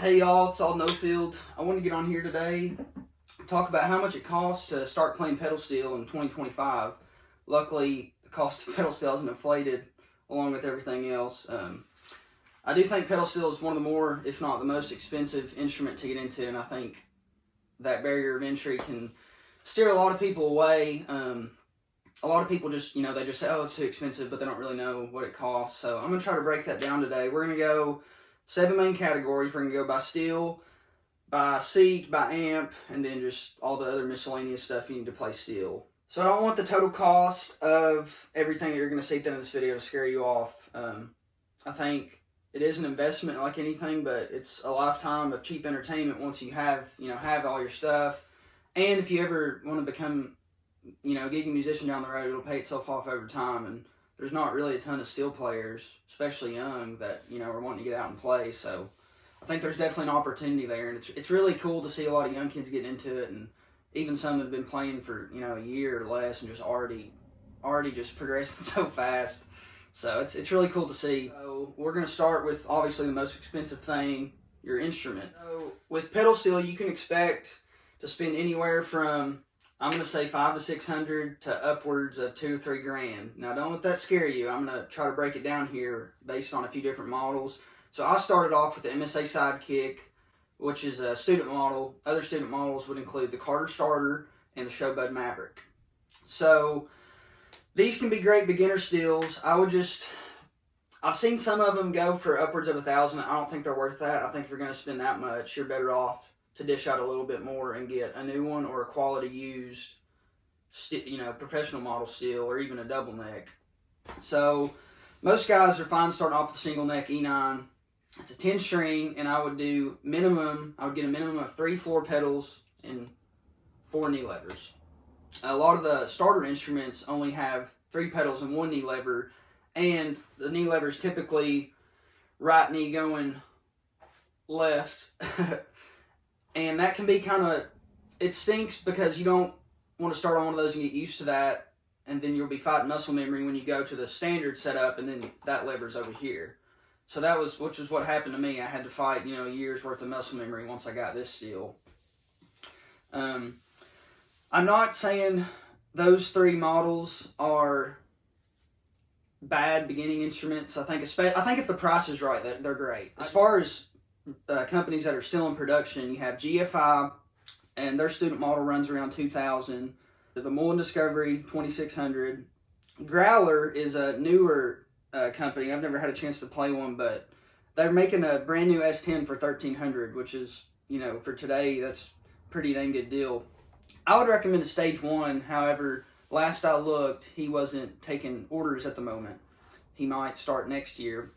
Hey y'all, it's all No Field. I want to get on here today, talk about how much it costs to start playing pedal steel in 2025. Luckily, the cost of pedal steel hasn't inflated along with everything else. I do think pedal steel is one of the more, if not the most expensive instrument to get into, and I think that barrier of entry can steer a lot of people away. A lot of people just, they just say, oh, it's too expensive, but they don't really know what it costs. So I'm going to try to break that down today. We're going to go 7 main categories. We're going to go by steel, by seat, by amp, and then just all the other miscellaneous stuff you need to play steel. So I don't want the total cost of everything that you're going to see at the end of this video to scare you off. I think it is an investment like anything, but it's a lifetime of cheap entertainment once you have all your stuff. And if you ever want to become, gigging musician down the road, it'll pay itself off over time. And there's not really a ton of steel players, especially young, that, are wanting to get out and play. So I think there's definitely an opportunity there. And it's really cool to see a lot of young kids getting into it, and even some that have been playing for, a year or less and just already just progressing so fast. So it's really cool to see. So we're going to start with obviously the most expensive thing, your instrument. So with pedal steel, you can expect to spend anywhere from, I'm going to say, $500 to $600 to upwards of $2 or $3 grand. Now, don't let that scare you. I'm going to try to break it down here based on a few different models. So I started off with the MSA Sidekick, which is a student model. Other student models would include the Carter Starter and the Showbud Maverick. So these can be great beginner steels. I've seen some of them go for upwards of $1,000. I don't think they're worth that. I think if you're going to spend that much, you're better off to dish out a little bit more and get a new one or a quality used, professional model steel, or even a double neck. So most guys are fine starting off with a single neck E9. It's a 10 string, and I would get a minimum of 3 floor pedals and 4 knee levers. A lot of the starter instruments only have 3 pedals and 1 knee lever, and the knee lever is typically right knee going left. And that can be it stinks because you don't want to start on one of those and get used to that, and then you'll be fighting muscle memory when you go to the standard setup, and then that lever's over here. So which is what happened to me. I had to fight, a year's worth of muscle memory once I got this steel. I'm not saying those 3 models are bad beginning instruments. I think if the price is right, they're great. As far as companies that are still in production, you have GFI, and their student model runs around $2,000. The Mullen Discovery, $2,600. Growler is a newer company. I've never had a chance to play one, but they're making a brand new S10 for $1,300, which is, for today, that's a pretty dang good deal. I would recommend a Stage 1. However, last I looked, he wasn't taking orders at the moment. He might start next year.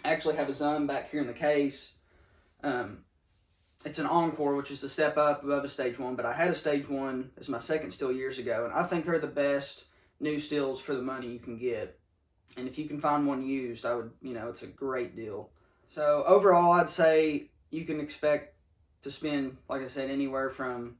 I actually have his back here in the case. It's an Encore, which is the step up above a Stage 1, but I had a Stage 1 as my second steel years ago, and I think they're the best new steels for the money you can get. And if you can find one used, it's a great deal. So overall, I'd say you can expect to spend, like I said, anywhere from,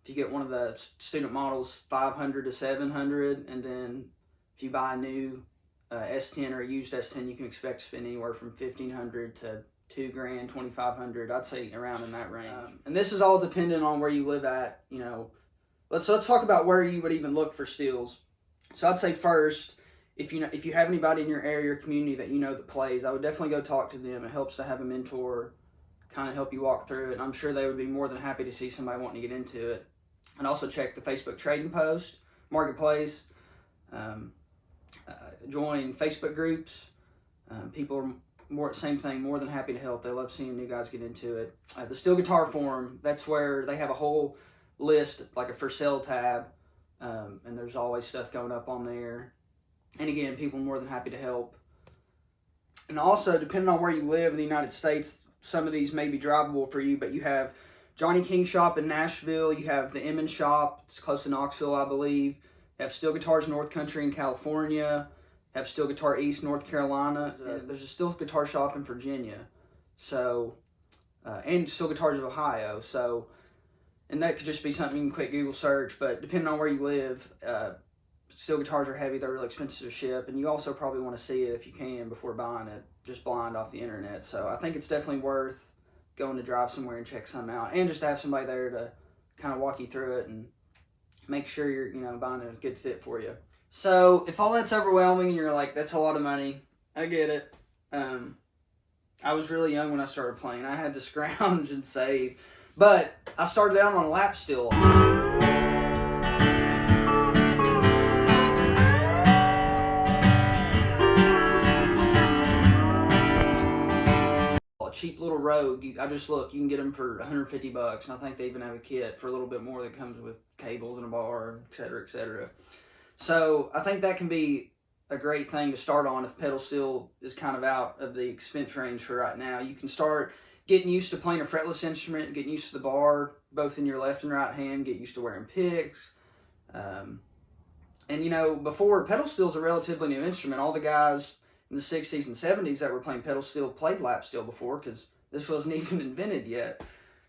if you get one of the student models, $500 to $700, and then if you buy a new S10 or a used S10, you can expect to spend anywhere from $1,500 to $2 grand, $2,500. I'd say around in that range. And this is all dependent on where you live at. Let's talk about where you would even look for steels. So I'd say first, if you have anybody in your area or community that that plays, I would definitely go talk to them. It helps to have a mentor kind of help you walk through it. And I'm sure they would be more than happy to see somebody wanting to get into it. And also check the Facebook trading post, marketplace, join Facebook groups. People are more than happy to help. They love seeing new guys get into it. The Steel Guitar Forum, that's where they have a whole list, like a for sale tab, and there's always stuff going up on there. And again, people are more than happy to help. And also, depending on where you live in the United States, some of these may be drivable for you, but you have Johnie King Shop in Nashville. You have the Emmons Shop. It's close to Knoxville, I believe. You have Steel Guitars North Country in California. You have Steel Guitar East, North Carolina. There's a Steel Guitar Shop in Virginia. So, and Steel Guitars of Ohio. So, and that could just be something you can quick Google search. But depending on where you live, steel guitars are heavy. They're really expensive to ship. And you also probably want to see it if you can before buying it, just blind off the internet. So I think it's definitely worth going to drive somewhere and check some out, and just to have somebody there to kind of walk you through it and make sure you're, you know, buying a good fit for you. So if all that's overwhelming and you're like, that's a lot of money, I get it. I was really young when I started playing. I had to scrounge and save. But I started out on a lap steel. A cheap little Rogue. I just looked. You can get them for $150, and I think they even have a kit for a little bit more that comes with cables and a bar, etc., etc. So I think that can be a great thing to start on if pedal steel is kind of out of the expense range for right now. You can start getting used to playing a fretless instrument, getting used to the bar, both in your left and right hand, get used to wearing picks. And, you know, before, pedal steel is a relatively new instrument. All the guys in the 60s and 70s that were playing pedal steel played lap steel before, because this wasn't even invented yet.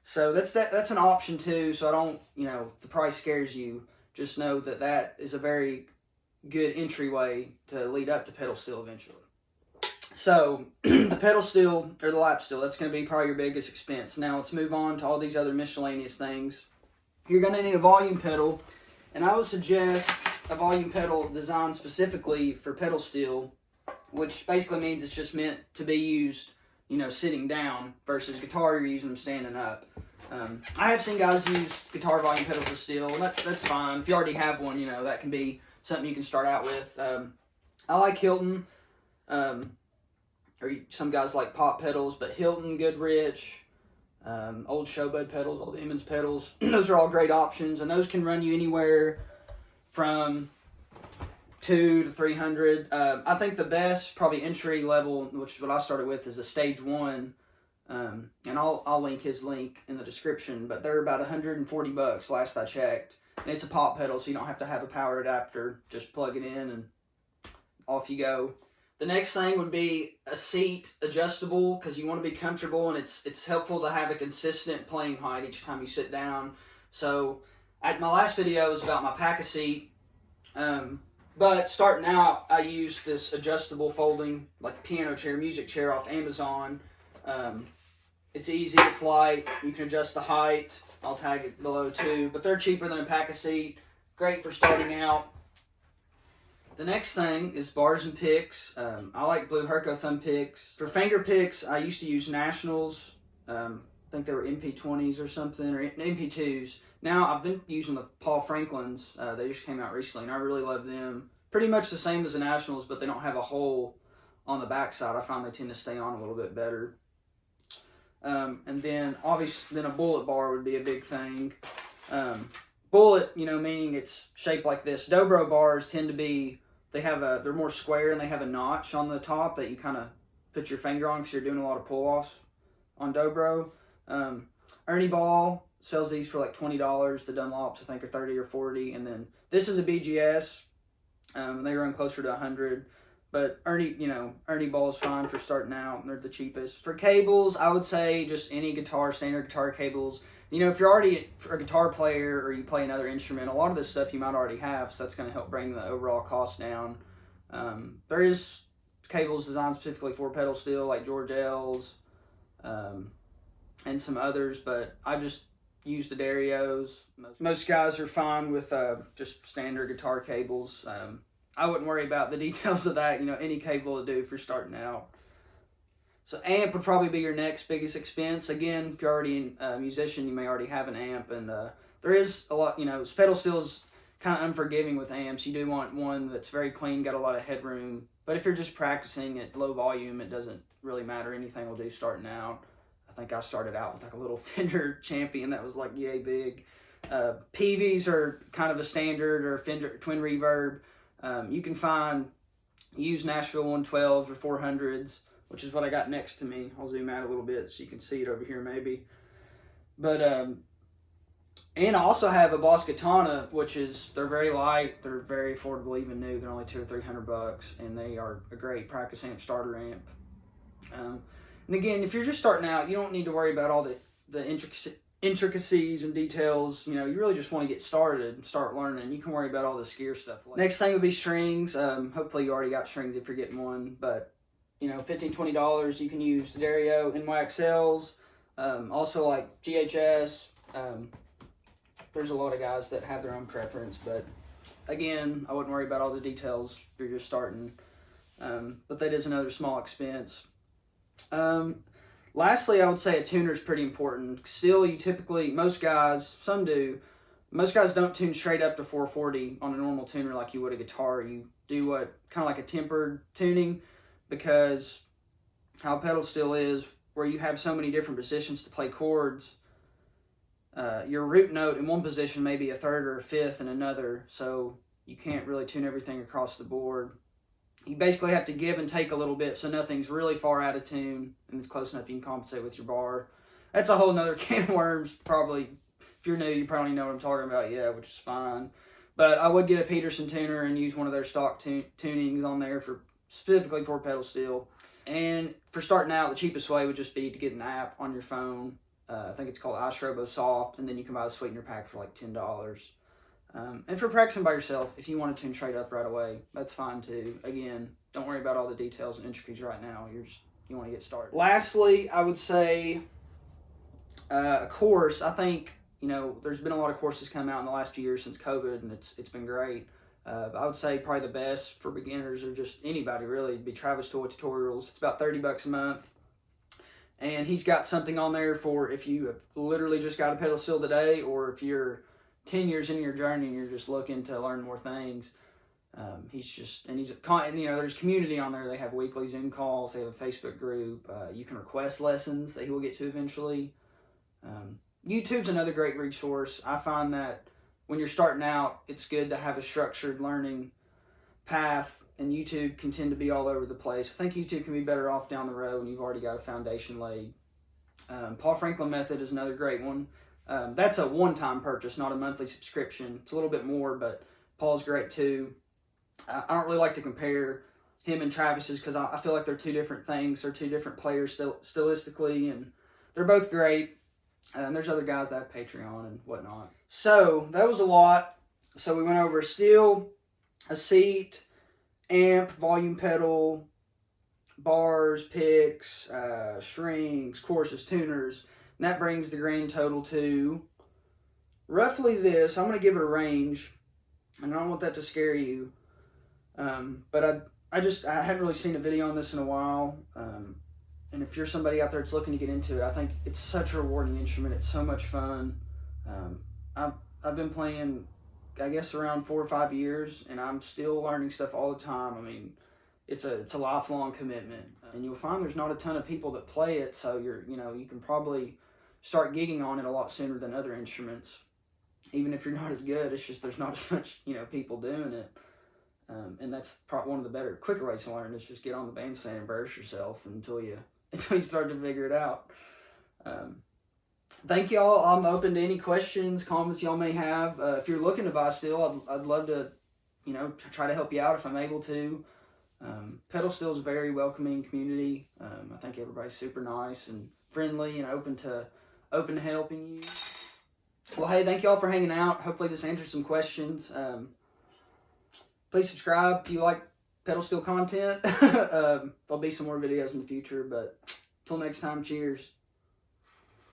So that's an option too. So I don't, you know, if the price scares you, just know that that is a very good entryway to lead up to pedal steel eventually. So the pedal steel or the lap steel, that's going to be probably your biggest expense. Now let's move on to all these other miscellaneous things. You're going to need a volume pedal, and I would suggest a volume pedal designed specifically for pedal steel, which basically means it's just meant to be used, you know, sitting down, versus guitar you're using them standing up. I have seen guys use guitar volume pedal for steel, and that's fine. If you already have one, you know, that can be something you can start out with. I like Hilton, or some guys like pop pedals, but Hilton, Goodrich, old Showbud pedals, old Emmons pedals, those are all great options, and those can run you anywhere from $200 to $300. I think the best, probably entry level, which is what I started with, is a Stage 1. And I'll link his link in the description, but they're about $140 last I checked, and it's a pop pedal, so you don't have to have a power adapter. Just plug it in and off you go. The next thing would be a seat adjustable, because you want to be comfortable, and it's helpful to have a consistent playing height each time you sit down. So my last video was about my pack-a-seat, but starting out I used this adjustable folding, like piano chair, music chair off Amazon. It's easy, it's light, you can adjust the height. I'll tag it below too, but they're cheaper than a pack-a-seat. Great for starting out. The next thing is bars and picks. I like Blue Herco thumb picks. For finger picks, I used to use Nationals. I think they were MP20s or something, or MP2s. Now I've been using the Paul Franklin's. They just came out recently, and I really love them. Pretty much the same as the Nationals, but they don't have a hole on the backside. I find they tend to stay on a little bit better. And then obviously, then a bullet bar would be a big thing. Bullet, you know, meaning it's shaped like this. Dobro bars tend to be, they're more square, and they have a notch on the top that you kind of put your finger on, because you're doing a lot of pull-offs on Dobro. Ernie Ball sells these for like $20. The Dunlops, I think, are $30 or $40. And then this is a BGS. They run closer to $100. But Ernie Ball is fine for starting out, and they're the cheapest. For cables, I would say just any standard guitar cables. You know, if you're already a guitar player or you play another instrument, a lot of this stuff you might already have, so that's going to help bring the overall cost down. There is cables designed specifically for pedal steel, like George L's, and some others, but I just use the Darios. Most guys are fine with just standard guitar cables. I wouldn't worry about the details of that. You know, any cable will do for starting out. So amp would probably be your next biggest expense. Again, if you're already a musician, you may already have an amp, and there is a lot, you know, pedal steel's kind of unforgiving with amps. You do want one that's very clean, got a lot of headroom. But if you're just practicing at low volume, it doesn't really matter. Anything will do starting out. I think I started out with like a little Fender Champion that was like yay big. PVs are kind of a standard, or Fender Twin Reverb. You can find used Nashville 112s or 400s, which is what I got next to me. I'll zoom out a little bit so you can see it over here maybe. But, and I also have a Boss Katana, they're very light, they're very affordable, even new. They're only $200 or $300, and they are a great practice amp, starter amp. And again, if you're just starting out, you don't need to worry about all the intricacies and details. You know, you really just want to get started and start learning. You can worry about all this gear stuff later. Next thing would be strings. Hopefully you already got strings if you're getting one, but you know, $15, $20, you can use Dario NYXLs, Also like GHS. There's a lot of guys that have their own preference, but again, I wouldn't worry about all the details if you're just starting. But that is another small expense. Lastly, I would say a tuner is pretty important. Still, you typically, most guys, some do, most guys don't tune straight up to 440 on a normal tuner like you would a guitar. You do what, kind of like a tempered tuning, because how pedal steel is, where you have so many different positions to play chords, your root note in one position may be a third or a fifth in another, so you can't really tune everything across the board. You basically have to give and take a little bit so nothing's really far out of tune and it's close enough you can compensate with your bar. That's a whole nother can of worms. Probably, if you're new, you probably know what I'm talking about, which is fine. But I would get a Peterson tuner and use one of their stock tunings on there specifically for pedal steel. And for starting out, the cheapest way would just be to get an app on your phone. I think it's called iStrobo Soft, and then you can buy the sweetener pack for like $10. And for practicing by yourself, if you want to tune straight up right away, that's fine too. Again, don't worry about all the details and intricacies right now. You want to get started. Lastly, I would say a course. I think, there's been a lot of courses come out in the last few years since COVID, and it's been great. I would say probably the best for beginners, or just anybody really, would be Travis Toy Tutorials. It's about $30 a month. And he's got something on there for if you have literally just got a pedal steel today, or if you're 10 years into your journey and you're just looking to learn more things. There's community on there. They have weekly Zoom calls. They have a Facebook group. You can request lessons that he will get to eventually. YouTube's another great resource. I find that when you're starting out, it's good to have a structured learning path, and YouTube can tend to be all over the place. I think YouTube can be better off down the road when you've already got a foundation laid. Paul Franklin Method is another great one. That's a one-time purchase, not a monthly subscription. It's a little bit more, but Paul's great too. I don't really like to compare him and Travis's, because I feel like they're two different things. They're two different players stylistically, and they're both great. And there's other guys that have Patreon and whatnot. So that was a lot. So we went over a steel, a seat, amp, volume pedal, bars, picks, strings, courses, tuners. And that brings the grand total to roughly this. I'm going to give it a range, and I don't want that to scare you. But I hadn't really seen a video on this in a while. And if you're somebody out there that's looking to get into it, I think it's such a rewarding instrument. It's so much fun. I've been playing, I guess, around 4 or 5 years, and I'm still learning stuff all the time. I mean, it's a lifelong commitment, and you'll find there's not a ton of people that play it, so you can probably start gigging on it a lot sooner than other instruments. Even if you're not as good, it's just there's not as much people doing it, and that's probably one of the quicker ways to learn is just get on the bandstand and embarrass yourself until you start to figure it out. Thank y'all. I'm open to any questions, comments y'all may have. If you're looking to buy steel, I'd love to try to help you out if I'm able to. Pedal steel is a very welcoming community. I think everybody's super nice and friendly and open to helping you. Well, hey, thank y'all for hanging out. Hopefully this answered some questions. Please subscribe if you like pedal steel content. There'll be some more videos in the future, but till next time, cheers.